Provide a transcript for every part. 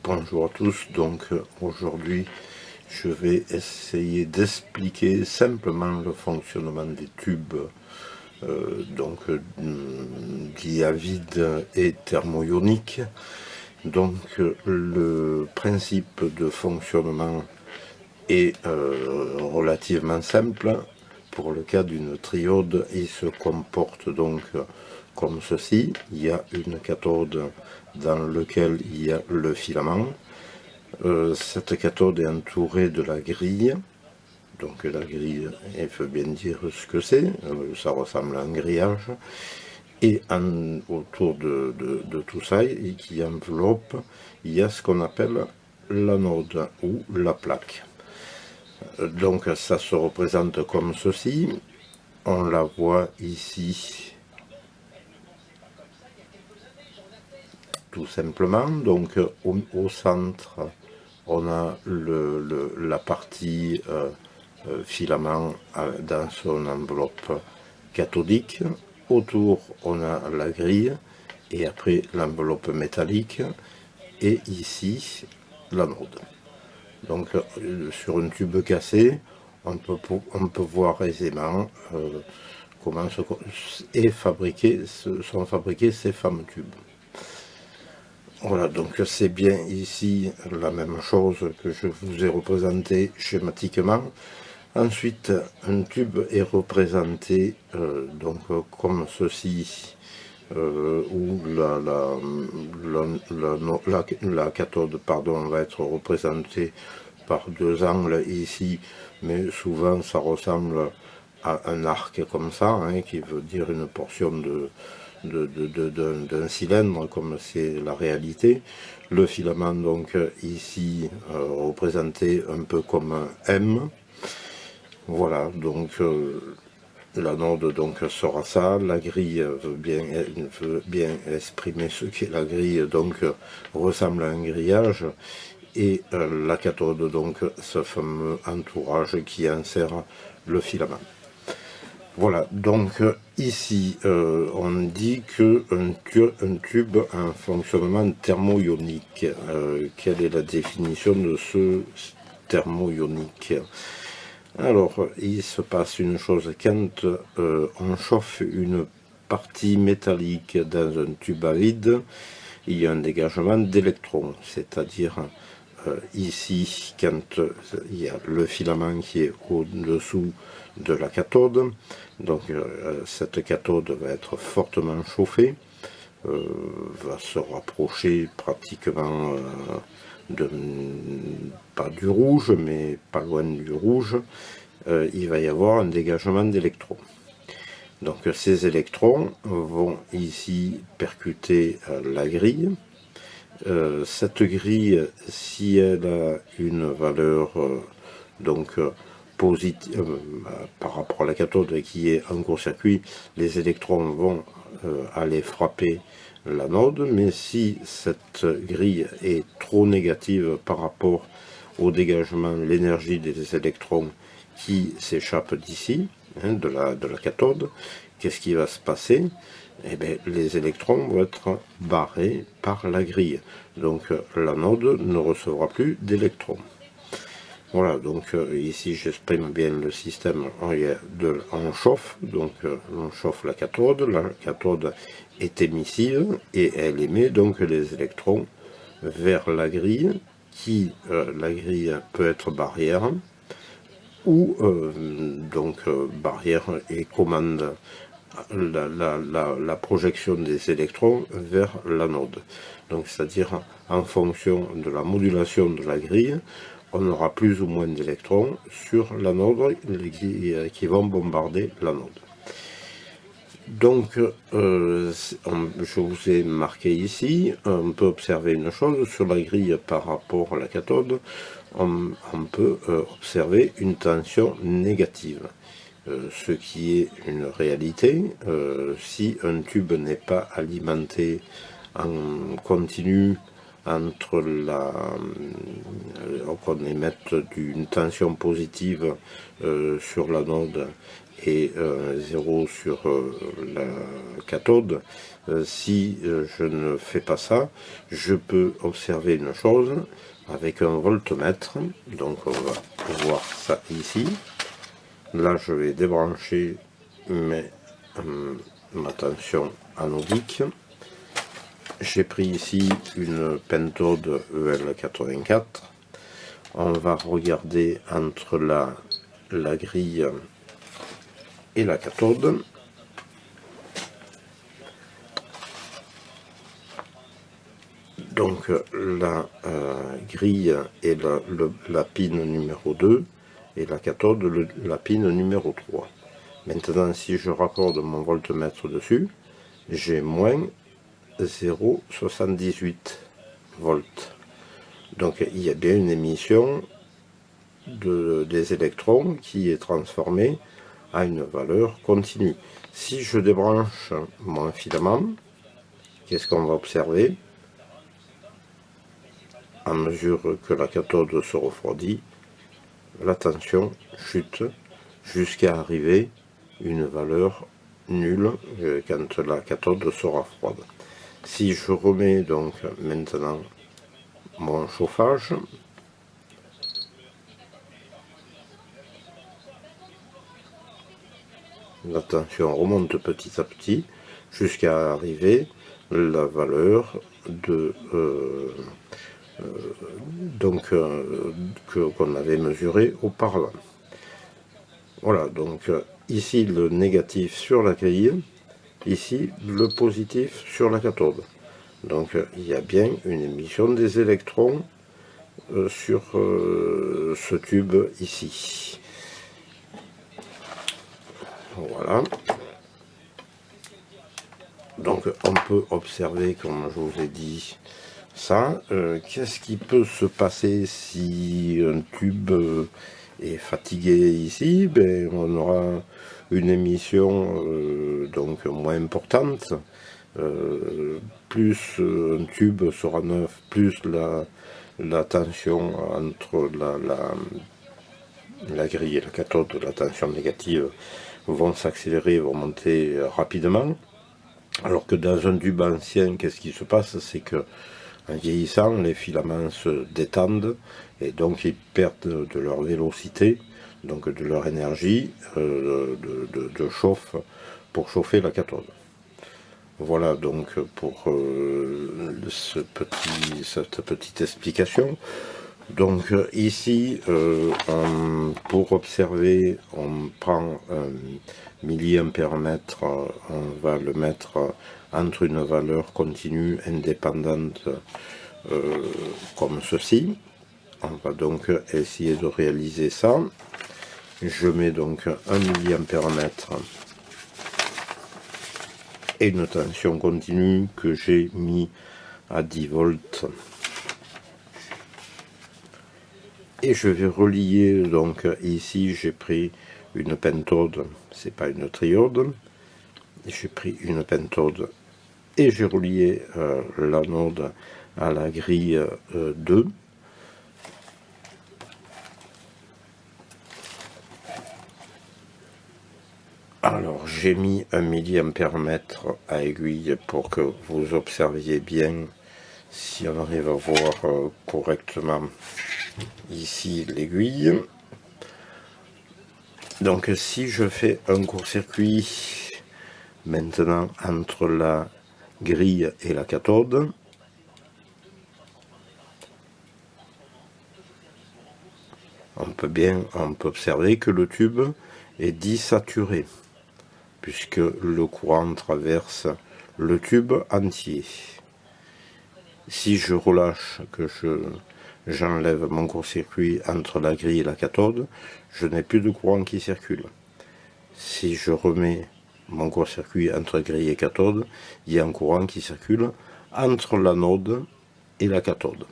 Bonjour à tous, donc aujourd'hui je vais essayer d'expliquer simplement le fonctionnement des tubes diavides et thermoioniques. Donc le principe de fonctionnement est relativement simple. Pour le cas d'une triode, il se comporte donc comme ceci. Il y a une cathode dans laquelle il y a le filament. Cette cathode est entourée de la grille. Donc la grille, il faut bien dire ce que c'est. Ça ressemble à un grillage. Et autour de tout ça, et qui enveloppe, il y a ce qu'on appelle l'anode ou la plaque. Donc ça se représente comme ceci. On la voit ici tout simplement. Donc au centre, on a la partie filament dans son enveloppe cathodique. Autour, on a la grille et après l'enveloppe métallique et ici l'anode. Donc sur un tube cassé, on peut voir aisément comment sont fabriqués ces fameux tubes. Voilà, donc c'est bien ici la même chose que je vous ai représenté schématiquement. Ensuite, un tube est représenté donc comme ceci, où la cathode va être représentée par deux angles ici, mais souvent ça ressemble à un arc comme ça, hein, qui veut dire une portion d'un cylindre, comme c'est la réalité. Le filament donc ici représenté un peu comme un M. Voilà, donc l'anode donc sera ça. La grille veut bien exprimer ce qu'est la grille, donc ressemble à un grillage. Et la cathode, donc ce fameux entourage qui insère le filament. Voilà, donc ici on dit qu'un tube a un fonctionnement thermoionique. Quelle est la définition de ce thermoionique? Alors, il se passe une chose quand on chauffe une partie métallique dans un tube à vide, il y a un dégagement d'électrons, c'est-à-dire ici, quand il y a le filament qui est au-dessous de la cathode, donc cette cathode va être fortement chauffée, va se rapprocher pratiquement pas du rouge, mais pas loin du rouge. Il va y avoir un dégagement d'électrons. Donc ces électrons vont ici percuter la grille. Cette grille, si elle a une valeur positive par rapport à la cathode qui est en court-circuit, les électrons vont aller frapper l'anode, mais si cette grille est trop négative par rapport au dégagement, l'énergie des électrons qui s'échappent d'ici, hein, de la cathode, qu'est-ce qui va se passer? Eh bien, les électrons vont être barrés par la grille. Donc l'anode ne recevra plus d'électrons. Voilà, donc ici j'exprime bien le système. On chauffe, donc on chauffe la cathode est émissive et elle émet donc les électrons vers la grille, la grille peut être barrière, ou barrière et commande la projection des électrons vers l'anode. Donc c'est-à-dire en fonction de la modulation de la grille, on aura plus ou moins d'électrons sur l'anode qui vont bombarder l'anode. Donc je vous ai marqué ici, on peut observer une chose sur la grille par rapport à la cathode, on peut observer une tension négative. Ce qui est une réalité. Si un tube n'est pas alimenté en continu entre qu'on émette une tension positive sur l'anode et 0 sur la cathode. Si je ne fais pas ça, je peux observer une chose avec un voltmètre. Donc on va voir ça ici. Là je vais débrancher ma tension anodique. J'ai pris ici une pentode EL84. On va regarder entre la grille et la cathode. Donc la grille est la pin numéro 2 et la cathode la pin numéro 3. Maintenant, si je raccorde mon voltmètre dessus, j'ai moins 0,78 volts. Donc il y a bien une émission des électrons qui est transformée à une valeur continue. Si je débranche mon filament, qu'est-ce qu'on va observer? À mesure que la cathode se refroidit, la tension chute jusqu'à arriver à une valeur nulle quand la cathode sera froide. Si je remets donc maintenant mon chauffage, la tension remonte petit à petit jusqu'à arriver à la valeur de qu'on avait mesuré auparavant. Voilà, donc ici le négatif sur la grille, ici le positif sur la cathode. Donc il y a bien une émission des électrons sur ce tube ici. Voilà. Donc on peut observer, comme je vous ai dit, ça. Qu'est-ce qui peut se passer si un tube est fatigué ici? Ben, on aura une émission donc moins importante. Plus un tube sera neuf, plus la tension entre la grille et la cathode, la tension négative, vont s'accélérer, vont monter rapidement. Alors que dans un tube ancien, qu'est-ce qui se passe? C'est que en vieillissant, les filaments se détendent et donc ils perdent de leur vélocité, donc de leur énergie de chauffe pour chauffer la cathode. Voilà donc pour cette petite explication. Donc ici, pour observer, on prend un milliampère-mètre, on va le mettre entre une valeur continue indépendante comme ceci. On va donc essayer de réaliser ça. Je mets donc 1 milliampère-mètre et une tension continue que j'ai mis à 10 volts. Et je vais relier, donc ici j'ai pris une pentode, c'est pas une triode, j'ai pris une pentode et j'ai relié l'anode à la grille 2. Alors j'ai mis 1 milliampère-mètre à aiguille pour que vous observiez bien si on arrive à voir correctement ici l'aiguille. Donc si je fais un court-circuit maintenant entre la grille et la cathode, on peut observer que le tube est désaturé puisque le courant traverse le tube entier. Si je relâche, que j'enlève mon court-circuit entre la grille et la cathode, je n'ai plus de courant qui circule. Si je remets mon court-circuit entre grille et cathode, il y a un courant qui circule entre l'anode et la cathode.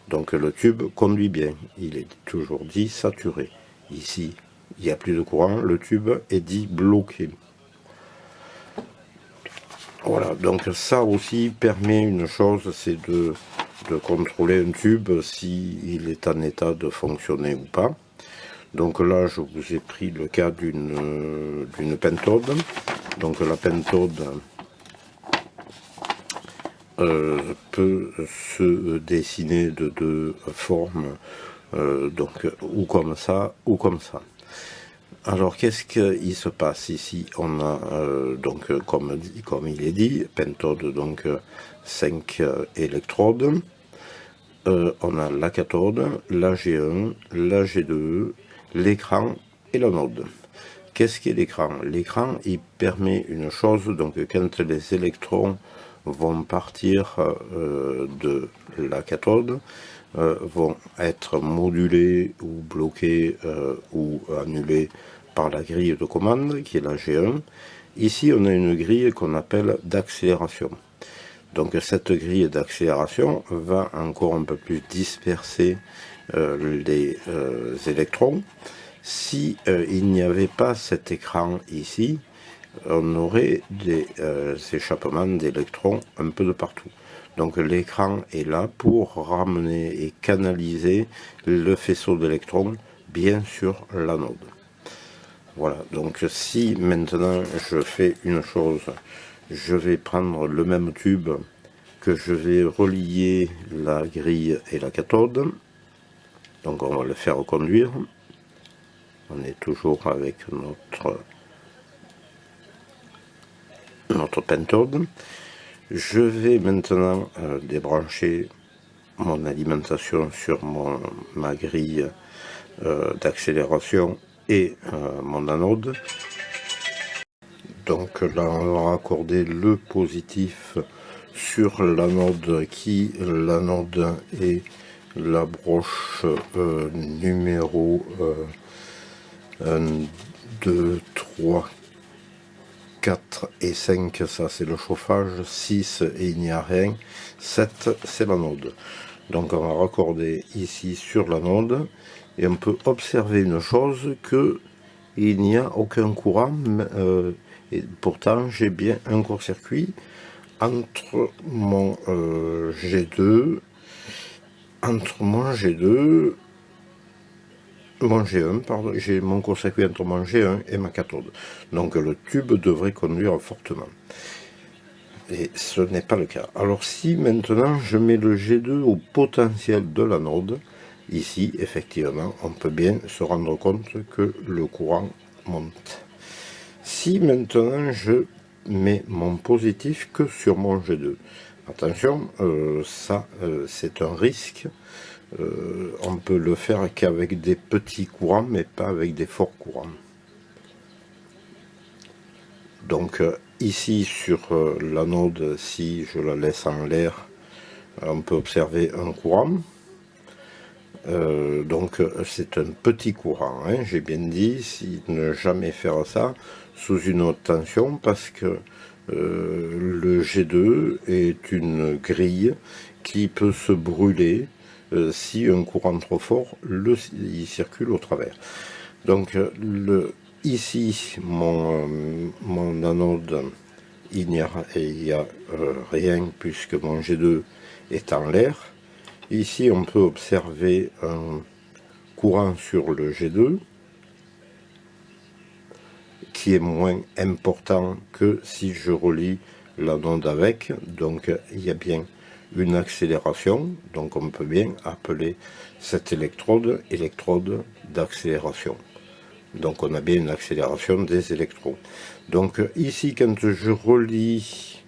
Donc le tube conduit bien, il est toujours dit saturé. Ici, il n'y a plus de courant, le tube est dit bloqué. Voilà, donc ça aussi permet une chose, c'est de de contrôler un tube s'il est en état de fonctionner ou pas. Donc là, je vous ai pris le cas d'une pentode. Donc la pentode peut se dessiner de deux formes, donc ou comme ça ou comme ça. Alors qu'est-ce qu'il se passe ici? On a donc comme il est dit, pentode, donc 5 électrodes. On a la cathode, la G1, la G2, l'écran et l'anode. Qu'est-ce qu'est l'écran? L'écran, il permet une chose, donc quand les électrons vont partir de la cathode, vont être modulés ou bloqués ou annulés par la grille de commande qui est la G1. Ici, on a une grille qu'on appelle d'accélération. Donc cette grille d'accélération va encore un peu plus disperser les électrons. Si il n'y avait pas cet écran ici, on aurait des échappements d'électrons un peu de partout. Donc l'écran est là pour ramener et canaliser le faisceau d'électrons bien sur l'anode. Voilà, donc si maintenant je fais une chose, je vais prendre le même tube que je vais relier la grille et la cathode. Donc on va le faire conduire. On est toujours avec notre pentode. Je vais maintenant débrancher mon alimentation sur ma grille d'accélération et mon anode. Donc là on va raccorder le positif sur l'anode l'anode est la broche numéro 1, 2, 3, 4 et 5, ça c'est le chauffage, 6 et il n'y a rien, 7 c'est l'anode. Donc on va raccorder ici sur l'anode et on peut observer une chose, que il n'y a aucun courant, et pourtant j'ai bien un court-circuit entre mon G2, mon G1, pardon, j'ai mon court-circuit entre mon G1 et ma cathode. Donc le tube devrait conduire fortement. Et ce n'est pas le cas. Alors si maintenant je mets le G2 au potentiel de l'anode, ici effectivement on peut bien se rendre compte que le courant monte. Si maintenant je mets mon positif que sur mon G2, attention, ça c'est un risque. On peut le faire qu'avec des petits courants, mais pas avec des forts courants. Donc ici sur l'anode, si je la laisse en l'air, on peut observer un courant. Donc c'est un petit courant, hein, j'ai bien dit, si ne jamais faire ça sous une haute tension, parce que le G2 est une grille qui peut se brûler si un courant trop fort il circule au travers. Donc ici mon anode, il n'y a rien puisque mon G2 est en l'air. Ici on peut observer un courant sur le G2 qui est moins important que si je relie l'anode avec. Donc il y a bien une accélération, donc on peut bien appeler cette électrode d'accélération. Donc on a bien une accélération des électrons. Donc ici quand je relie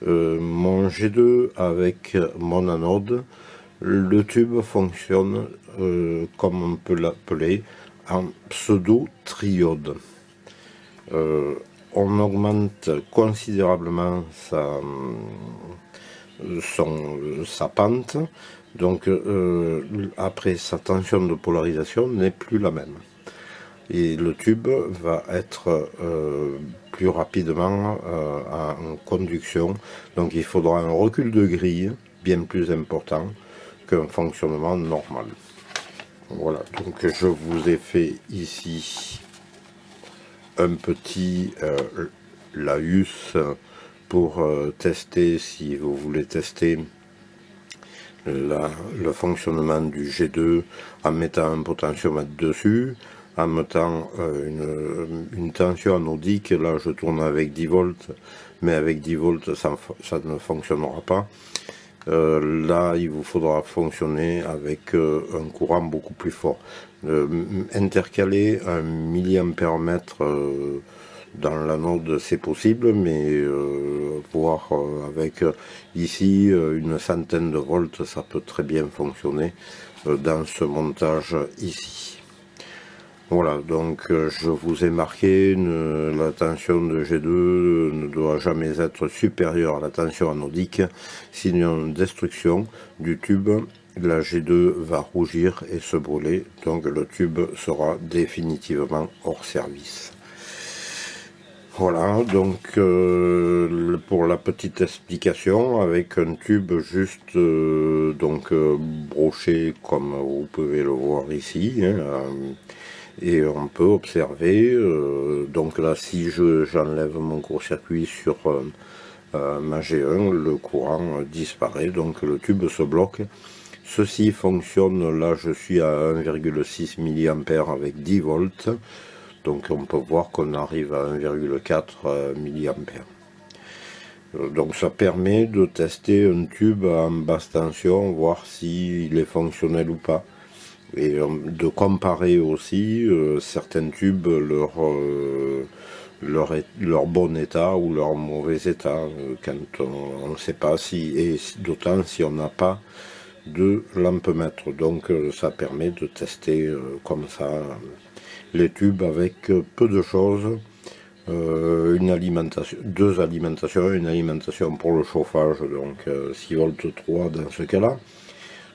mon G2 avec mon anode, le tube fonctionne comme on peut l'appeler en pseudo-triode. On augmente considérablement sa pente, donc après sa tension de polarisation n'est plus la même. Et le tube va être plus rapidement en conduction, donc il faudra un recul de grille bien plus important qu'un fonctionnement normal. Voilà, donc je vous ai fait ici un petit laïus pour tester, si vous voulez tester le fonctionnement du G2 en mettant un potentiomètre dessus, en mettant une tension anodique. Là je tourne avec 10 volts, mais avec 10 volts ça ne fonctionnera pas. Là il vous faudra fonctionner avec un courant beaucoup plus fort. Intercaler un milliampère-mètre dans l'anode c'est possible, mais voir avec ici une centaine de volts ça peut très bien fonctionner dans ce montage ici. Voilà, donc je vous ai marqué, la tension de G2 ne doit jamais être supérieure à la tension anodique, sinon destruction du tube, la G2 va rougir et se brûler, donc le tube sera définitivement hors service. Voilà, donc pour la petite explication, avec un tube juste broché comme vous pouvez le voir ici, et on peut observer, donc là si j'enlève mon court-circuit sur ma G1, le courant disparaît, donc le tube se bloque. Ceci fonctionne, là je suis à 1,6 mA avec 10 volts, donc on peut voir qu'on arrive à 1,4 mA. Donc ça permet de tester un tube en basse tension, voir s'il est fonctionnel ou pas. Et de comparer aussi certains tubes, leur bon état ou leur mauvais état, quand on ne sait pas si, et d'autant si on n'a pas de lampemètre. Donc ça permet de tester comme ça les tubes avec peu de choses. Une alimentation, deux alimentations, une alimentation pour le chauffage, donc 6 volts 3 dans ce cas-là.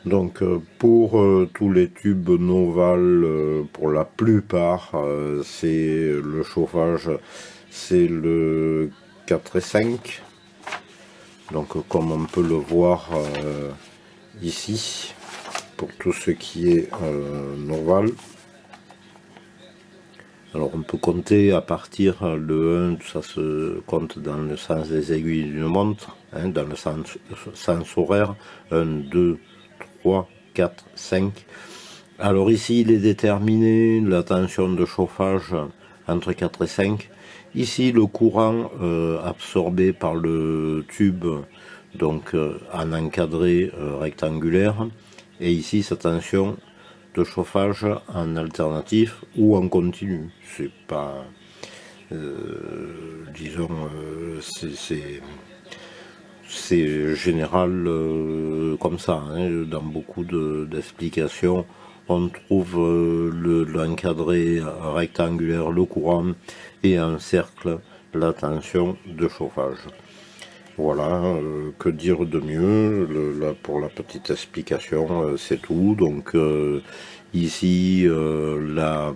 Donc pour tous les tubes Noval, pour la plupart, c'est le chauffage, c'est le 4 et 5. Donc comme on peut le voir ici, pour tout ce qui est Noval. Alors on peut compter à partir le 1, ça se compte dans le sens des aiguilles d'une montre, dans le sens horaire, 1, 2, 3, 4, 5. Alors ici il est déterminé la tension de chauffage entre 4 et 5. Ici le courant absorbé par le tube, donc en encadré rectangulaire, et ici sa tension de chauffage en alternatif ou en continu. C'est pas, disons, c'est général comme ça. Dans beaucoup d'explications, on trouve l'encadré rectangulaire, le courant, et un cercle, la tension de chauffage. Voilà, que dire de mieux, là, pour la petite explication, c'est tout. Donc ici, la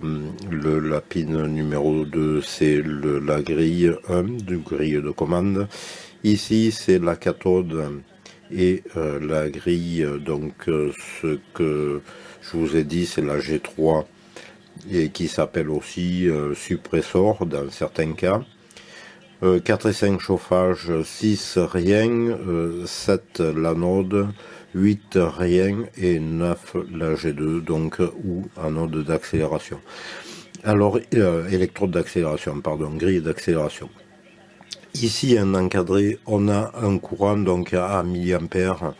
pin numéro 2, c'est la grille 1 du grille de commande. Ici, c'est la cathode et la grille, donc ce que je vous ai dit, c'est la G3, et qui s'appelle aussi suppressor dans certains cas. 4 et 5 chauffage, 6 rien, 7 l'anode, 8 rien et 9 la G2, donc ou anode d'accélération. Alors, électrode d'accélération, pardon, grille d'accélération. Ici, un encadré, on a un courant donc à milliampères.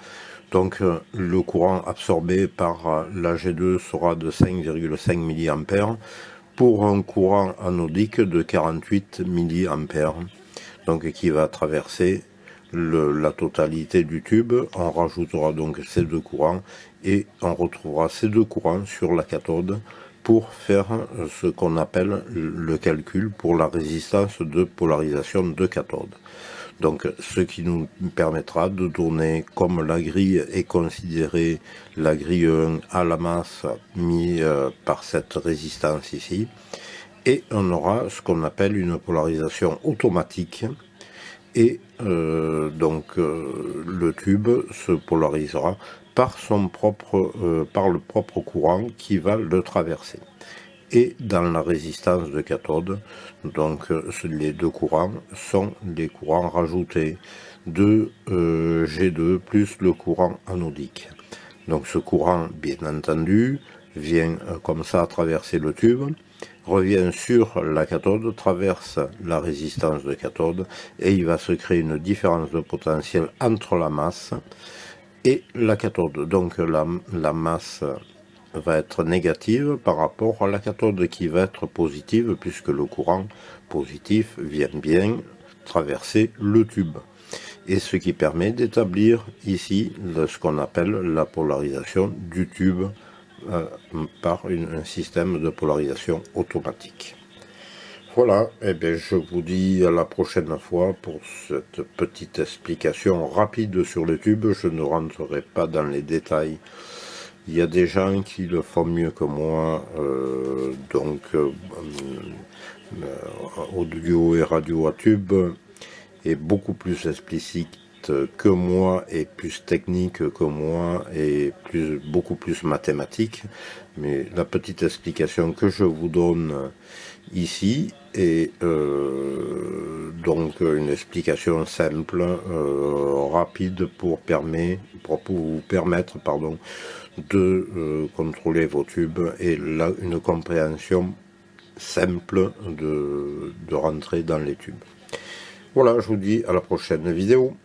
Donc le courant absorbé par la G2 sera de 5,5 mA pour un courant anodique de 48 mA, donc qui va traverser la totalité du tube. On rajoutera donc ces deux courants et on retrouvera ces deux courants sur la cathode pour faire ce qu'on appelle le calcul pour la résistance de polarisation de cathode. Donc ce qui nous permettra de donner, comme la grille est considérée la grille 1 à la masse mis par cette résistance ici, et on aura ce qu'on appelle une polarisation automatique, et le tube se polarisera par par le propre courant qui va le traverser. Et dans la résistance de cathode, donc les deux courants sont les courants rajoutés de G2 plus le courant anodique. Donc ce courant, bien entendu, vient comme ça traverser le tube, revient sur la cathode, traverse la résistance de cathode, et il va se créer une différence de potentiel entre la masse et la cathode. Donc la masse va être négative par rapport à la cathode qui va être positive, puisque le courant positif vient bien traverser le tube. Et ce qui permet d'établir ici ce qu'on appelle la polarisation du tube par un système de polarisation automatique. Voilà, et bien je vous dis à la prochaine fois pour cette petite explication rapide sur le tube. Je ne rentrerai pas dans les détails. Il y a des gens qui le font mieux que moi, audio et radio à tube est beaucoup plus explicite que moi et plus technique que moi et beaucoup plus mathématique. Mais la petite explication que je vous donne ici est donc une explication simple, rapide pour vous permettre de contrôler vos tubes et là une compréhension simple de rentrer dans les tubes. Voilà, je vous dis à la prochaine vidéo.